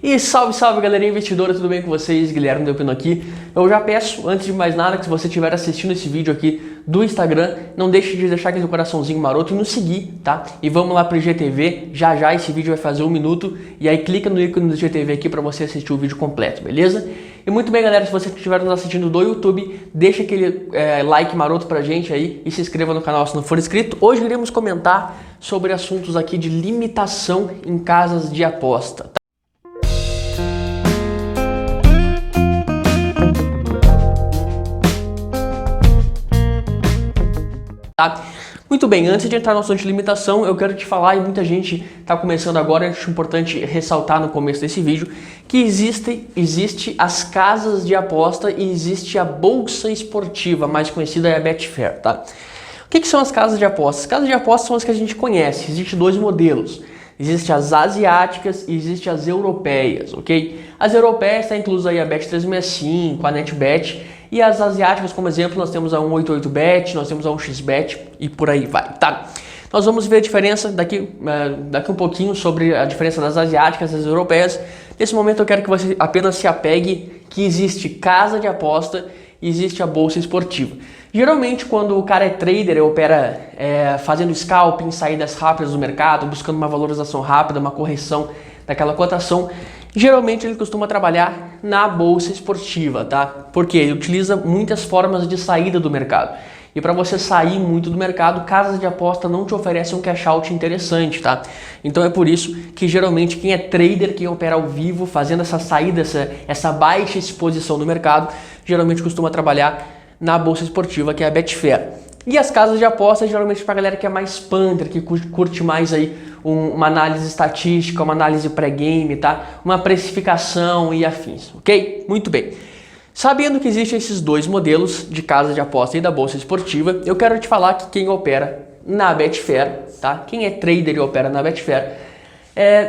E salve, salve galerinha investidora, tudo bem com vocês? Guilherme Delpino aqui. Eu já peço, antes de mais nada, que se você estiver assistindo esse vídeo aqui do Instagram, não deixe de deixar aquele coraçãozinho maroto e nos seguir, tá? E vamos lá pro IGTV, já esse vídeo vai fazer 1 minuto, e aí clica no ícone do IGTV aqui para você assistir o vídeo completo, beleza? E muito bem galera, se você estiver nos assistindo do YouTube, deixa aquele like maroto pra gente aí e se inscreva no canal se não for inscrito. Hoje iremos comentar sobre assuntos aqui de limitação em casas de aposta, tá? Tá? Muito bem, antes de entrar no assunto de limitação, eu quero te falar, e muita gente está começando agora, acho importante ressaltar no começo desse vídeo, que existe as casas de aposta e existe a bolsa esportiva, mais conhecida é a Betfair, tá? O que são as casas de apostas? As casas de apostas são as que a gente conhece, existem dois modelos. Existem as asiáticas e existem as europeias, ok? As europeias está inclusa aí a Bet365, a NetBet, e as asiáticas, como exemplo, nós temos a 188Bet, nós temos a 1xBet e por aí vai, tá? Nós vamos ver a diferença daqui um pouquinho sobre a diferença das asiáticas e das europeias. Nesse momento eu quero que você apenas se apegue que existe casa de aposta e existe a bolsa esportiva. Geralmente quando o cara é trader e opera fazendo scalping, saídas rápidas do mercado, buscando uma valorização rápida, uma correção daquela cotação, geralmente ele costuma trabalhar na bolsa esportiva, tá? Porque ele utiliza muitas formas de saída do mercado. E para você sair muito do mercado, casas de aposta não te oferecem um cash out interessante, tá? Então é por isso que geralmente quem é trader, quem opera ao vivo, fazendo essa saída, essa baixa exposição no mercado, geralmente costuma trabalhar na bolsa esportiva, que é a Betfair. E as casas de aposta geralmente para a galera que é mais punter, que curte mais aí uma análise estatística, uma análise pré-game, tá? Uma precificação e afins, ok? Muito bem. Sabendo que existem esses dois modelos de casa de aposta e da bolsa esportiva, eu quero te falar que quem opera na Betfair, tá? Quem é trader e opera na Betfair,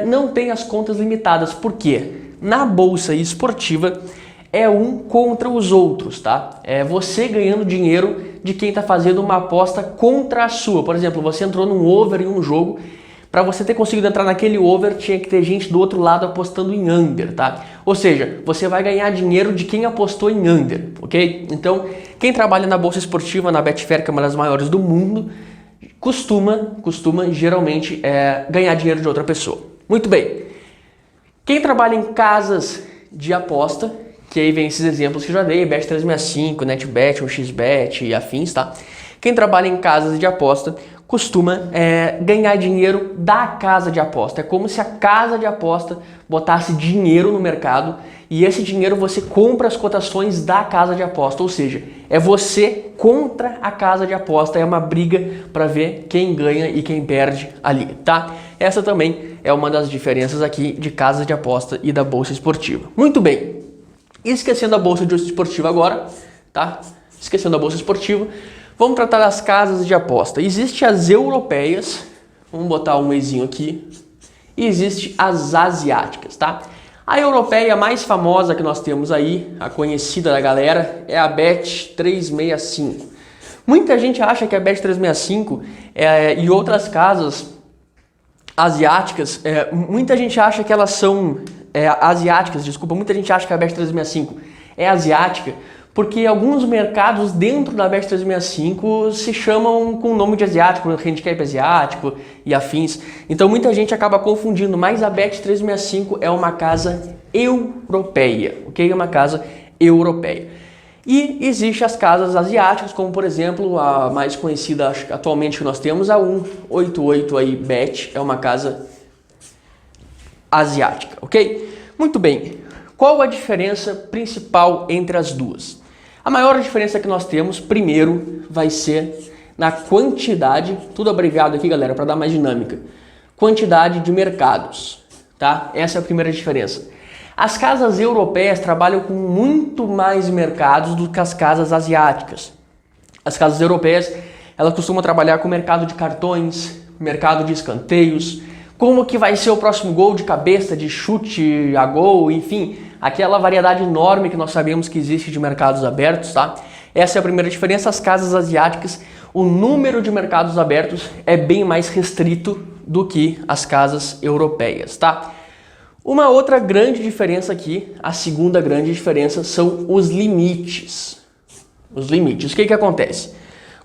não tem as contas limitadas. Por quê? Na bolsa esportiva é um contra os outros, tá? É você ganhando dinheiro de quem está fazendo uma aposta contra a sua. Por exemplo, você entrou num over em um jogo, para você ter conseguido entrar naquele over, tinha que ter gente do outro lado apostando em under, tá? Ou seja, você vai ganhar dinheiro de quem apostou em under, ok? Então, quem trabalha na bolsa esportiva, na Betfair, que é uma das maiores do mundo, costuma geralmente ganhar dinheiro de outra pessoa. Muito bem. Quem trabalha em casas de aposta, que aí vem esses exemplos que eu já dei, Bet365, NetBet, 1xBet e afins, tá? Quem trabalha em casas de aposta costuma ganhar dinheiro da casa de aposta. É como se a casa de aposta botasse dinheiro no mercado e esse dinheiro você compra as cotações da casa de aposta. Ou seja, é você contra a casa de aposta. É uma briga para ver quem ganha e quem perde ali, tá? Essa também é uma das diferenças aqui de casa de aposta e da bolsa esportiva. Muito bem. Esquecendo a bolsa esportiva agora, tá? Esquecendo a bolsa esportiva, vamos tratar das casas de aposta. Existem as europeias, vamos botar um mesinho aqui, e existe as asiáticas, tá? A europeia mais famosa que nós temos aí, a conhecida da galera, é a Bet365. Muita gente acha que a Bet365 e outras casas asiáticas, muita gente acha que elas são asiáticas, desculpa, muita gente acha que a Bet365 é asiática, porque alguns mercados dentro da Bet365 se chamam com o nome de asiático, handicap asiático e afins. Então muita gente acaba confundindo, mas a Bet365 é uma casa europeia, ok? É uma casa europeia. E existem as casas asiáticas, como por exemplo a mais conhecida atualmente que nós temos, a 188Bet, é uma casa asiática, ok? Muito bem. Qual a diferença principal entre as duas? A maior diferença que nós temos, primeiro, vai ser na quantidade, tudo abreviado aqui, galera, para dar mais dinâmica. Quantidade de mercados, tá? Essa é a primeira diferença. As casas europeias trabalham com muito mais mercados do que as casas asiáticas. As casas europeias, elas costumam trabalhar com mercado de cartões, mercado de escanteios, como que vai ser o próximo gol de cabeça, de chute a gol, enfim, aquela variedade enorme que nós sabemos que existe de mercados abertos, tá? Essa é a primeira diferença. As casas asiáticas, o número de mercados abertos é bem mais restrito do que as casas europeias, tá? Uma outra grande diferença aqui, a segunda grande diferença, são os limites. Os limites. O que acontece?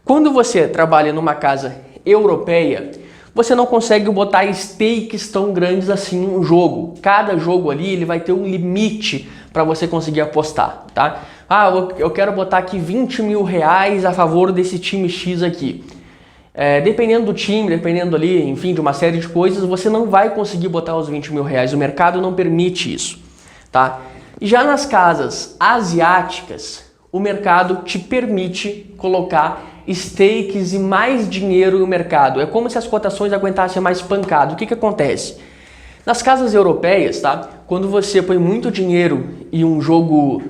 Quando você trabalha numa casa europeia, você não consegue botar stakes tão grandes assim no jogo. Cada jogo ali ele vai ter um limite para você conseguir apostar, tá? Ah, eu quero botar aqui 20 mil reais a favor desse time X aqui. Dependendo do time, dependendo ali, enfim, de uma série de coisas, você não vai conseguir botar os 20 mil reais. O mercado não permite isso, tá? E já nas casas asiáticas, o mercado te permite colocar stakes e mais dinheiro no mercado. É como se as cotações aguentassem mais pancada. O que acontece? Nas casas europeias, tá? Quando você põe muito dinheiro em um jogo,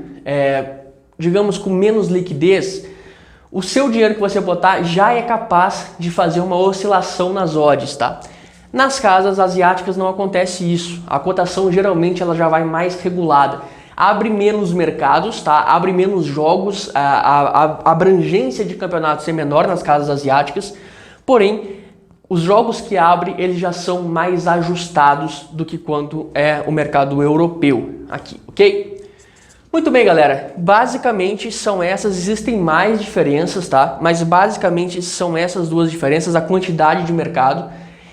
digamos, com menos liquidez, o seu dinheiro que você botar já é capaz de fazer uma oscilação nas odds, tá? Nas casas asiáticas não acontece isso. A cotação geralmente ela já vai mais regulada. Abre menos mercados, tá? Abre menos jogos, a abrangência de campeonatos é menor nas casas asiáticas, porém, os jogos que abre, eles já são mais ajustados do que quanto é o mercado europeu aqui, ok? Muito bem, galera, basicamente são essas, existem mais diferenças, tá? Mas basicamente são essas duas diferenças, a quantidade de mercado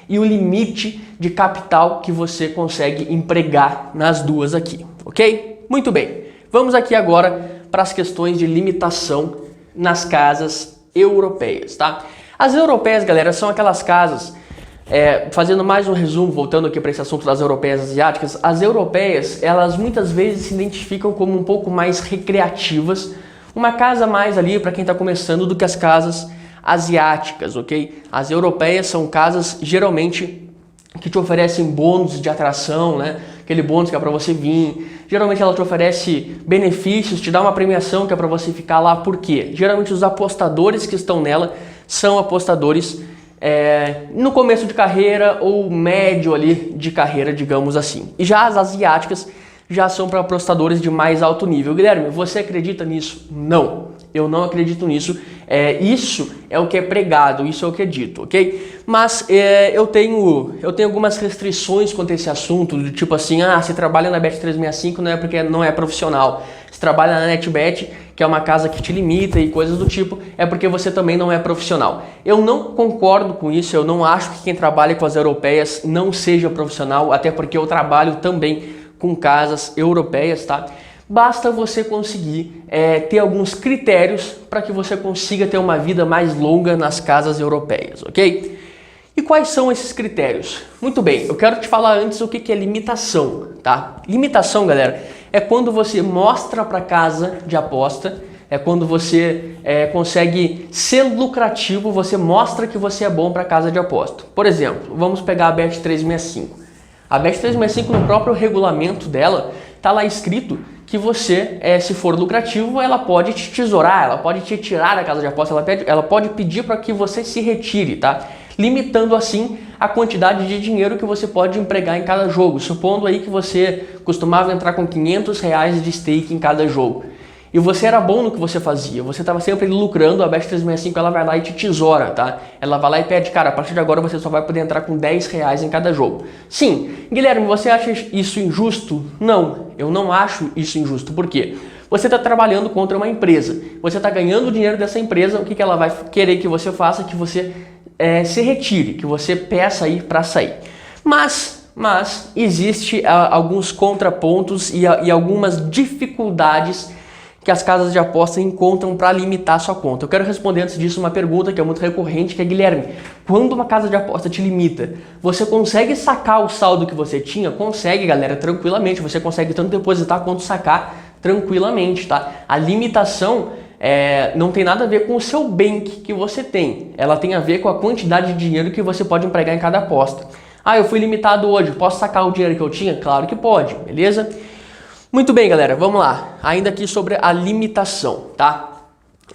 e o limite de capital que você consegue empregar nas duas aqui, ok? Muito bem, vamos aqui agora para as questões de limitação nas casas europeias, tá? As europeias, galera, são aquelas casas, fazendo mais um resumo, voltando aqui para esse assunto das europeias asiáticas, as europeias, elas muitas vezes se identificam como um pouco mais recreativas, uma casa mais ali para quem está começando do que as casas asiáticas, ok? As europeias são casas geralmente que te oferecem bônus de atração, né? Aquele bônus que é para você vir. Geralmente ela te oferece benefícios, te dá uma premiação que é para você ficar lá. Por quê? Geralmente os apostadores que estão nela são apostadores no começo de carreira ou médio ali de carreira, digamos assim. E já as asiáticas já são para apostadores de mais alto nível. Guilherme, você acredita nisso? Não, eu não acredito nisso. Isso é o que é pregado, isso é o que é dito, ok? Mas eu tenho algumas restrições quanto a esse assunto, do tipo assim, se trabalha na Bet365 não é porque não é profissional. Se trabalha na NetBet, que é uma casa que te limita e coisas do tipo, é porque você também não é profissional. Eu não concordo com isso, eu não acho que quem trabalha com as europeias não seja profissional, até porque eu trabalho também com casas europeias, tá? Basta você conseguir ter alguns critérios para que você consiga ter uma vida mais longa nas casas europeias, ok? E quais são esses critérios? Muito bem, eu quero te falar antes o que é limitação, tá? Limitação, galera, é quando você mostra para casa de aposta, é quando você consegue ser lucrativo, você mostra que você é bom para casa de aposta. Por exemplo, vamos pegar a Bet365. A Bet365, no próprio regulamento dela, está lá escrito que você, se for lucrativo, ela pode te tesourar, ela pode te tirar da casa de aposta, ela pode pedir para que você se retire, tá? Limitando assim a quantidade de dinheiro que você pode empregar em cada jogo, supondo aí que você costumava entrar com 500 reais de stake em cada jogo. E você era bom no que você fazia, você estava sempre lucrando, a Bet365 ela vai lá e te tesoura, tá? Ela vai lá e pede, cara, a partir de agora você só vai poder entrar com 10 reais em cada jogo. Sim, Guilherme, você acha isso injusto? Não, eu não acho isso injusto. Por quê? Você está trabalhando contra uma empresa, você está ganhando dinheiro dessa empresa, o que ela vai querer que você faça? Que você se retire, que você peça aí para sair. Mas existe alguns contrapontos e algumas dificuldades que as casas de aposta encontram para limitar a sua conta. Eu quero responder antes disso uma pergunta que é muito recorrente, que é, Guilherme, quando uma casa de aposta te limita, você consegue sacar o saldo que você tinha? Consegue, galera, tranquilamente. Você consegue tanto depositar quanto sacar tranquilamente, tá? A limitação não tem nada a ver com o seu bank que você tem. Ela tem a ver com a quantidade de dinheiro que você pode empregar em cada aposta. Eu fui limitado hoje, posso sacar o dinheiro que eu tinha? Claro que pode, beleza? Muito bem, galera, vamos lá. Ainda aqui sobre a limitação, tá?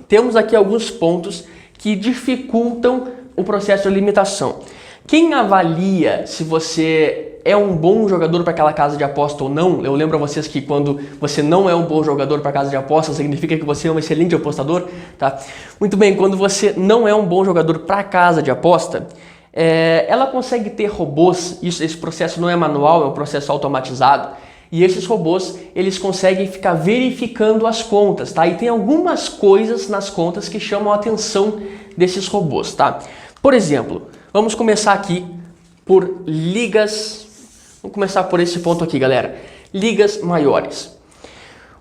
Temos aqui alguns pontos que dificultam o processo de limitação. Quem avalia se você é um bom jogador para aquela casa de aposta ou não, eu lembro a vocês que quando você não é um bom jogador para casa de aposta, significa que você é um excelente apostador, tá? Muito bem, quando você não é um bom jogador para casa de aposta, ela consegue ter robôs, esse processo não é manual, é um processo automatizado, e esses robôs, eles conseguem ficar verificando as contas, tá? E tem algumas coisas nas contas que chamam a atenção desses robôs, tá? Por exemplo, vamos começar aqui por ligas, vamos começar por esse ponto aqui, galera. Ligas maiores.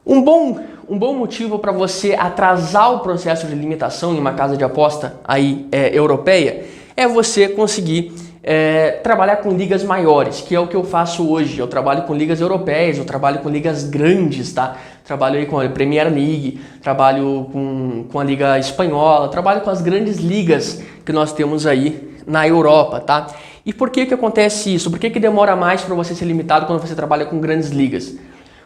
Um bom motivo para você atrasar o processo de limitação em uma casa de aposta aí europeia é você conseguir trabalhar com ligas maiores, que é o que eu faço hoje. Eu trabalho com ligas europeias, eu trabalho com ligas grandes, tá? Trabalho aí com a Premier League, trabalho com a Liga Espanhola, trabalho com as grandes ligas que nós temos aí na Europa, tá? E por que acontece isso? Por que demora mais para você ser limitado quando você trabalha com grandes ligas?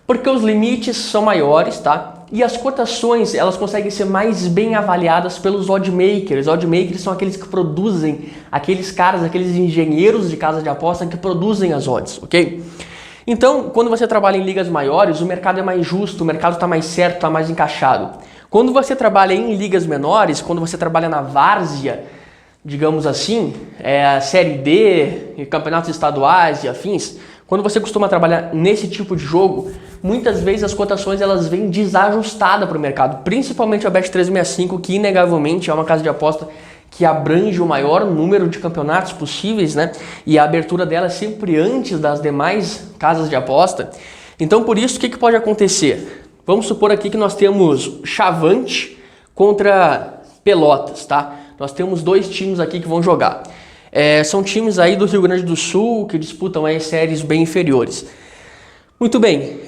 Porque os limites são maiores, tá? E as cotações, elas conseguem ser mais bem avaliadas pelos oddmakers. Oddmakers são aqueles que produzem, aqueles caras, aqueles engenheiros de casa de aposta que produzem as odds, ok? Então, quando você trabalha em ligas maiores, o mercado é mais justo, o mercado está mais certo, está mais encaixado. Quando você trabalha em ligas menores, quando você trabalha na várzea, digamos assim, a Série D, campeonatos estaduais e afins, quando você costuma trabalhar nesse tipo de jogo, muitas vezes as cotações elas vêm desajustadas para o mercado, principalmente a Bet365, que inegavelmente é uma casa de aposta que abrange o maior número de campeonatos possíveis, né? E a abertura dela é sempre antes das demais casas de aposta. Então, por isso, o que pode acontecer? Vamos supor aqui que nós temos Chavante contra Pelotas, tá? Nós temos dois times aqui que vão jogar. São times aí do Rio Grande do Sul que disputam aí séries bem inferiores. Muito bem,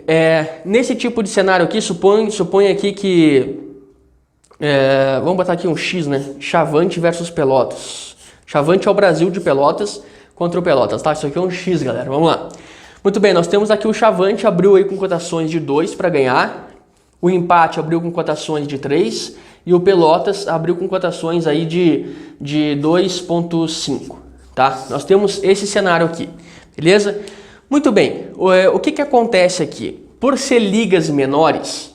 nesse tipo de cenário aqui, supõe aqui que... vamos botar aqui um X, né? Chavante versus Pelotas. Chavante é o Brasil de Pelotas contra o Pelotas, tá? Isso aqui é um X, galera, vamos lá. Muito bem, nós temos aqui o Chavante, abriu aí com cotações de 2 para ganhar. O empate abriu com cotações de 3 e o Pelotas abriu com cotações aí de 2,5, tá? Nós temos esse cenário aqui, beleza? Muito bem, o que acontece aqui? Por ser ligas menores,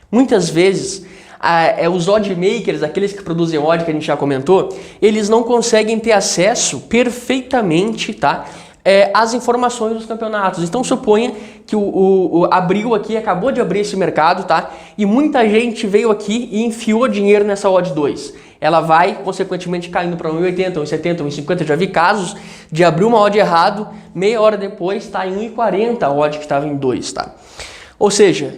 muitas vezes os oddmakers, aqueles que produzem odd que a gente já comentou, eles não conseguem ter acesso perfeitamente, tá? As informações dos campeonatos. Então suponha que abriu aqui, acabou de abrir esse mercado, tá? E muita gente veio aqui e enfiou dinheiro nessa odd 2. Ela vai, consequentemente, caindo para 1,80, 1,70, 1,50. Já vi casos de abrir uma odd errado, meia hora depois está em 1,40 a odd que estava em 2, tá? Ou seja,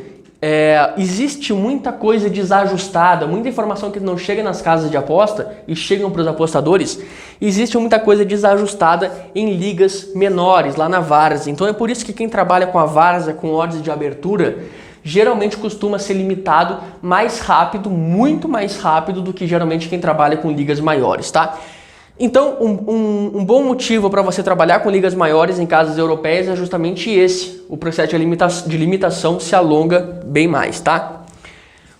existe muita coisa desajustada, muita informação que não chega nas casas de aposta e chegam para os apostadores. Existe muita coisa desajustada em ligas menores, lá na várzea. Então é por isso que quem trabalha com a várzea, com odds de abertura, geralmente costuma ser limitado mais rápido, muito mais rápido do que geralmente quem trabalha com ligas maiores, tá? Então, um bom motivo para você trabalhar com ligas maiores em casas europeias é justamente esse. O processo de limitação se alonga bem mais, tá?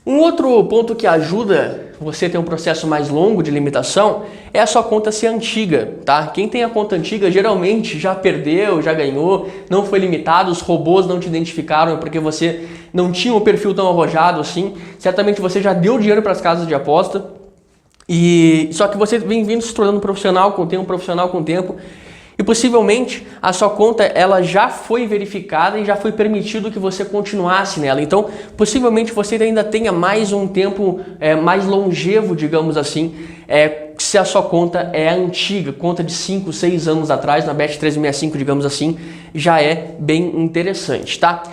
Um outro ponto que ajuda você a ter um processo mais longo de limitação é a sua conta ser antiga, tá? Quem tem a conta antiga geralmente já perdeu, já ganhou, não foi limitado, os robôs não te identificaram porque você não tinha um perfil tão arrojado assim. Certamente você já deu dinheiro para as casas de aposta. Só que você vem vindo se tornando profissional com o tempo, e possivelmente a sua conta ela já foi verificada e já foi permitido que você continuasse nela. Então, possivelmente você ainda tenha mais um tempo mais longevo, digamos assim, se a sua conta é antiga, conta de 5, 6 anos atrás, na Bet365, digamos assim, já é bem interessante, tá?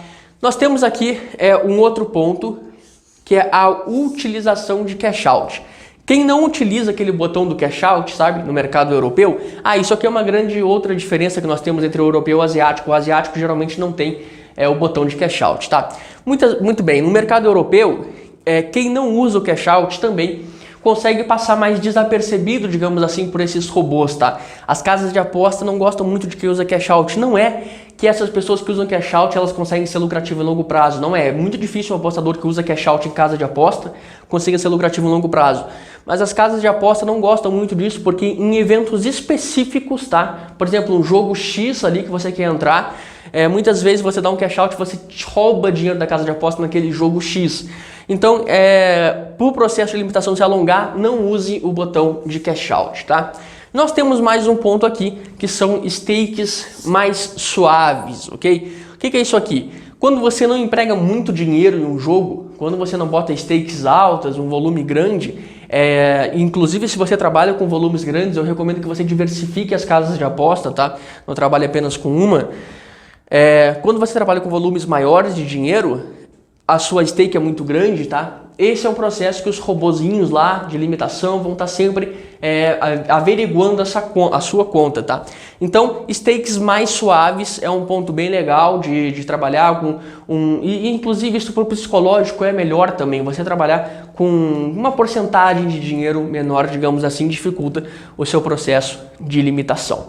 Nós temos aqui um outro ponto, que é a utilização de cash out. Quem não utiliza aquele botão do cash out, sabe, no mercado europeu, isso aqui é uma grande outra diferença que nós temos entre o europeu e o asiático. O asiático geralmente não tem o botão de cash out, tá? Muito bem, no mercado europeu, quem não usa o cash out também consegue passar mais desapercebido, digamos assim, por esses robôs, tá? As casas de aposta não gostam muito de quem usa cash out. Não é que essas pessoas que usam cash out elas conseguem ser lucrativas em longo prazo. Não é. É muito difícil um apostador que usa cash out em casa de aposta consiga ser lucrativo em longo prazo. Mas as casas de aposta não gostam muito disso porque em eventos específicos, tá? Por exemplo, um jogo X ali que você quer entrar, muitas vezes você dá um cash out e você rouba dinheiro da casa de aposta naquele jogo X. Então, para o processo de limitação se alongar, não use o botão de cash out, tá? Nós temos mais um ponto aqui, que são stakes mais suaves, ok? O que é isso aqui? Quando você não emprega muito dinheiro em um jogo, quando você não bota stakes altas, um volume grande, inclusive se você trabalha com volumes grandes, eu recomendo que você diversifique as casas de aposta, tá? Não trabalhe apenas com uma. Quando você trabalha com volumes maiores de dinheiro, a sua stake é muito grande, tá? Esse é um processo que os robozinhos lá de limitação vão estar sempre averiguando a sua conta, tá? Então, stakes mais suaves é um ponto bem legal de trabalhar com e inclusive isso para o psicológico é melhor também. Você trabalhar com uma porcentagem de dinheiro menor, digamos assim, dificulta o seu processo de limitação.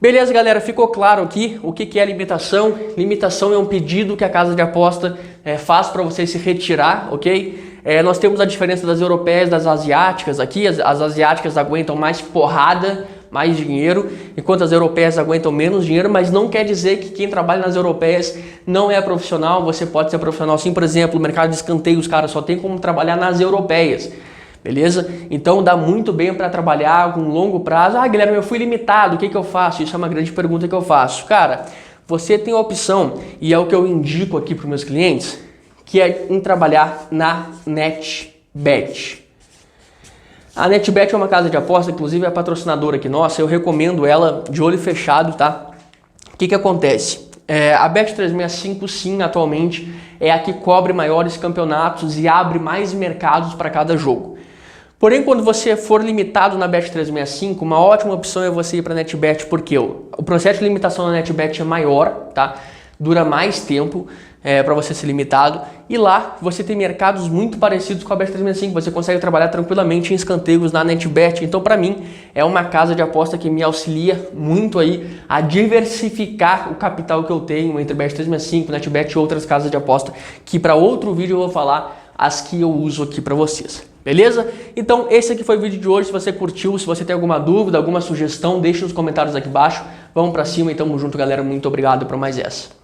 Beleza, galera? Ficou claro aqui o que é limitação? Limitação é um pedido que a casa de aposta faz para você se retirar, ok? Nós temos a diferença das europeias e das asiáticas aqui. As asiáticas aguentam mais porrada, mais dinheiro, enquanto as europeias aguentam menos dinheiro, mas não quer dizer que quem trabalha nas europeias não é profissional. Você pode ser profissional sim. Por exemplo, o mercado de escanteio, os caras só tem como trabalhar nas europeias. Beleza? Então dá muito bem para trabalhar com longo prazo. Ah, Guilherme, eu fui limitado, o que eu faço? Isso é uma grande pergunta que eu faço. Cara, você tem a opção, e é o que eu indico aqui para os meus clientes, que é em trabalhar na NetBet. A NetBet é uma casa de aposta, inclusive é patrocinadora aqui nossa, eu recomendo ela de olho fechado, tá? O que acontece? A Bet365 sim, atualmente, é a que cobre maiores campeonatos e abre mais mercados para cada jogo. Porém, quando você for limitado na Bet365, uma ótima opção é você ir para a NetBet, porque o processo de limitação na NetBet é maior, tá? Dura mais tempo para você ser limitado, e lá você tem mercados muito parecidos com a Bet365, você consegue trabalhar tranquilamente em escanteios na NetBet. Então, para mim, é uma casa de aposta que me auxilia muito aí a diversificar o capital que eu tenho entre Bet365, NetBet e outras casas de aposta, que para outro vídeo eu vou falar as que eu uso aqui para vocês. Beleza? Então esse aqui foi o vídeo de hoje. Se você curtiu, se você tem alguma dúvida, alguma sugestão, deixe nos comentários aqui embaixo. Vamos para cima e tamo junto, galera. Muito obrigado por mais essa.